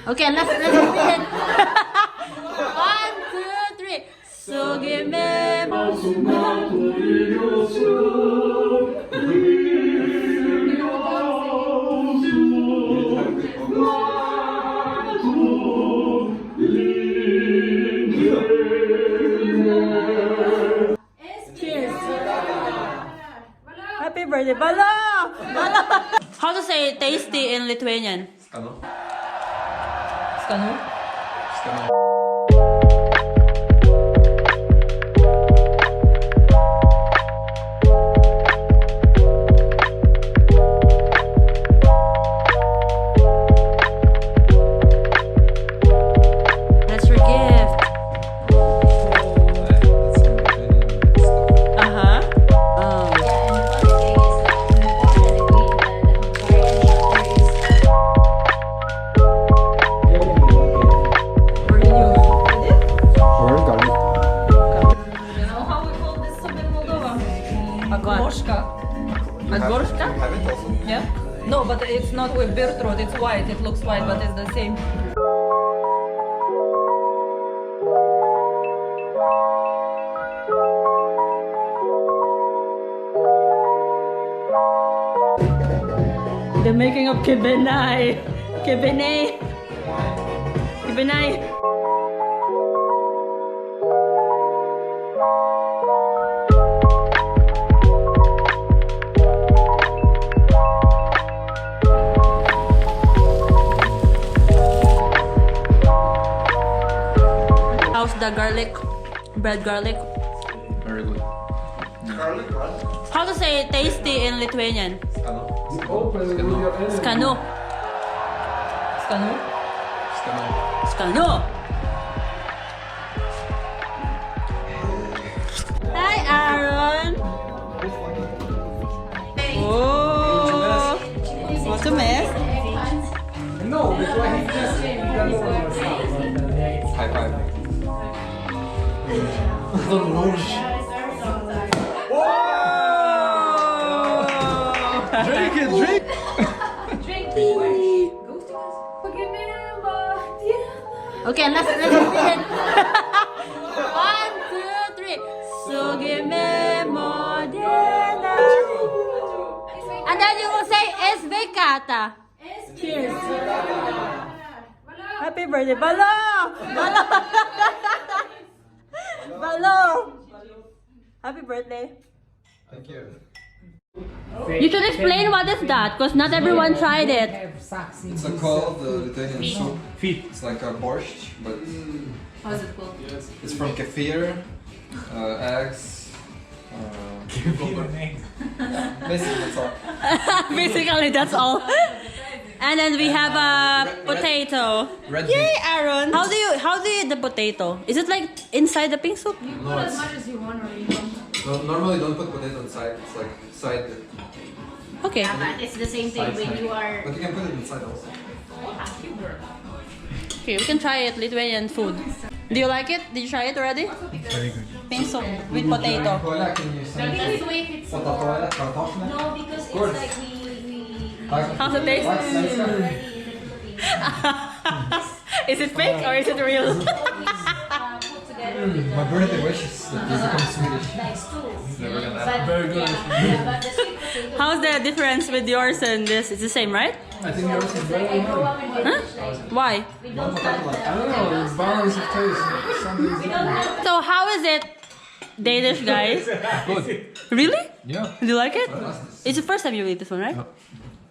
Okay, let's begin. 1, 2, 3. Sugime Cheers. Happy birthday, Bala! Bala! How to say tasty in Lithuanian? Skanu. Skanu? Skanu. That's your gift. Uh-huh. Oh. Agorshka? Have it also? Yeah. No, but it's not with beetroot. It's white. It looks white, but it's the same. The making of kibenai. Kibenai. Kibenai. How's the garlic? Bread garlic? Very good. Garlic bread? How to say tasty in Lithuanian? Skanu. Skanu. Skanu? Skanu. Skanu. Hi, Aaron. Oh, what's a mess? No, that's why he just High five. Drink it, drink! Okay, let's begin. 1, 2, 3. Sugime modena. And then you will say Esvekata. Cheers. Happy birthday, Balo! Balo! Balo! Happy birthday. Thank you. You should explain what is that, because not everyone tried it. It's a called Lithuanian soup. Feet. It's like a borscht, but How is it called? it's from kefir, eggs. Basically, that's all. Basically, that's all. And then we have a potato. Red Yay, meat. Aaron! How do you eat the potato? Is it like inside the pink soup? No, it's, as you want, or you don't. no, normally don't put potato inside. It's like side. Okay. Yeah, but it's the same thing when you are. But you can put it inside also. Okay, we can try it. Lithuanian food. Do you like it? Did you try it already? Very good. Pink soup with potato. Can you send Because wait, it's no, because it's like we How's it taste? already in the Philippines. Is it fake or is it real? Always put together with My birthday wish is that you become Swedish. like stools. Never gonna But, happen. Very good. yeah, but the sweet potato. How's the difference with yours and this? It's the same, right? I think yours is better I than grow mine. up in British, like Why? we don't have the. I don't know, the balance of taste. Something is different. So how is it, Danish guys? Good. Really? Yeah. Do you like it? It's the first time you eat this one, right?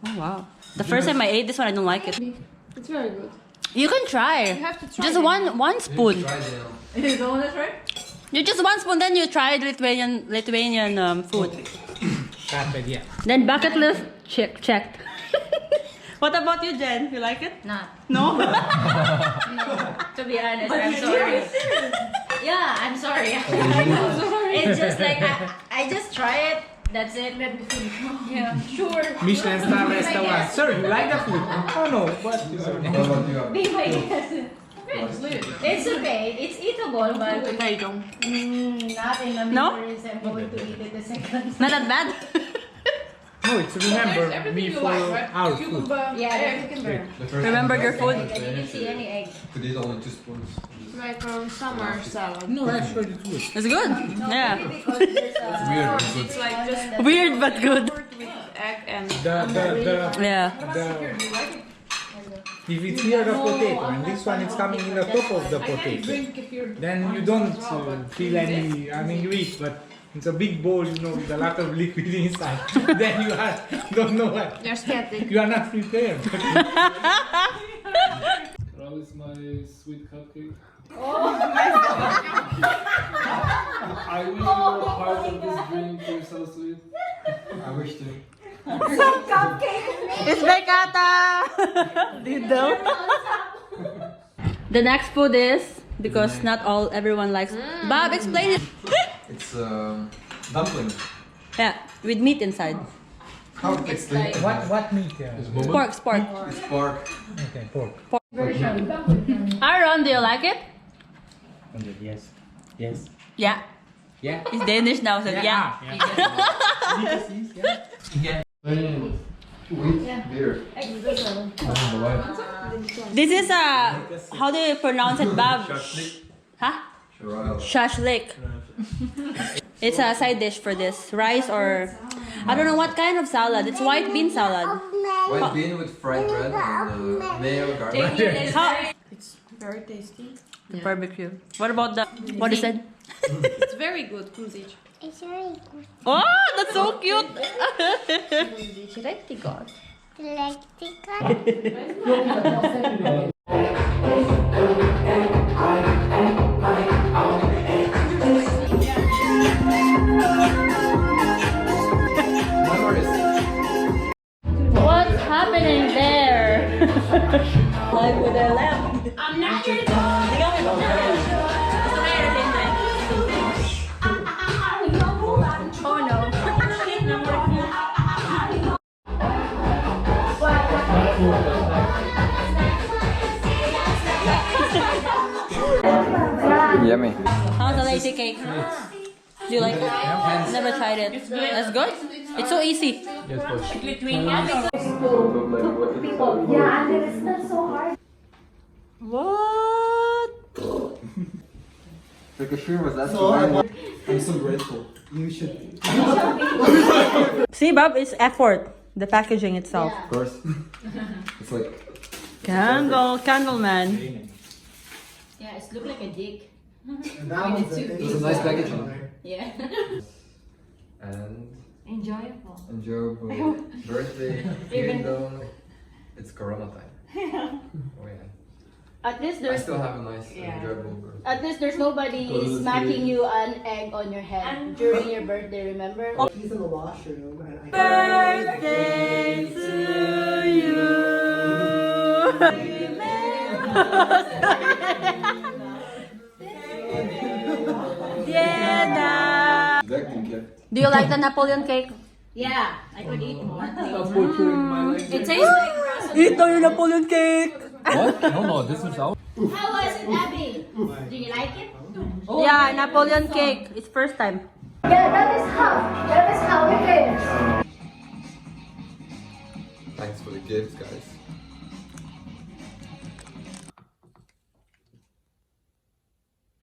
Oh wow. The first time I ate this one, I don't like it. It's very good. You can try. You have to try Just it. one spoon. Try it. You don't want to try? You just one spoon, then you try Lithuanian food. Carpet, yeah. Then bucket list checked. What about you, Jen? You like it? Not. No. To be honest, I'm sorry. Yeah, I'm sorry. It's just like I just try it. That's it. Let me finish. Yeah, sure. Michelin star restaurant. Sir, you like the food? Oh no, what is it? What about you? Be my guest. It's okay. It's eatable, but Potato. not in the No? memories. I'm going to eat it the second. Not that bad. No, it's remember me for our food. Yeah, the cucumber. The first Remember your food? I didn't see any egg. Could eat only 2 spoons. Like summer salad. No, actually it's good. It's good. Yeah. Because there's a Weird, but good. It's like just Weird but good. with egg and Yeah. If it's near the potato and this one is coming in the top of the potato, then you don't feel any, I mean you eat, but it's a big bowl, you know, with a lot of liquid inside. Then you don't know what. they're static. You are not prepared. How is my sweet cupcake? I wish you were a part of this drink. You're so sweet. I wish to. It's Bekata! Dito. The next food is, because not everyone likes. Bob, explain it. It's dumpling. Yeah, with meat inside. How to explain? What meat? Pork. It's pork. Okay, pork. Aaron, do you like it? Yes. Yes. Yeah. Yeah. It's Danish now, so yeah. Wheat beer. This is how do you pronounce it, Bob? Huh? Shashlik. It's a side dish for this. Rice or I don't know what kind of salad. It's white bean salad. White bean with fried bread and mayo, garlic. How? It's very tasty. Barbecue. What about the what is it? It's very good, kumzich. It's very good. Oh, that's so cute. It's really good. Memories. What's happening there? Like with the lamp. I'm not your dog. Oh no. Yummy. How's the lazy cake? Do you like it? Never tried it. That's good? It's so easy. What? The cashier was asking why. I'm so grateful. You should. See, Bob, it's effort. The packaging itself. Of course. It's like Candle man. Yeah, it looks like a dick. That one's it's a nice packaging. Yeah. And Enjoyable. enjoyable birthday, even though it's Corona time. Oh yeah. At least I there's still have a nice, enjoyable birthday. At least there's nobody smacking you an egg on your head during your birthday, remember? He's in the washroom. And Birthday to you. Yeah. Do you like the Napoleon cake? Yeah, I could eat more. I'll put you in my leg. It tastes like Eat your Napoleon cake. What? No, this is out. How was it, Abby? Do you like it? Yeah, Napoleon cake. It's first time. Yeah, that is how it is. Thanks for the gifts, guys.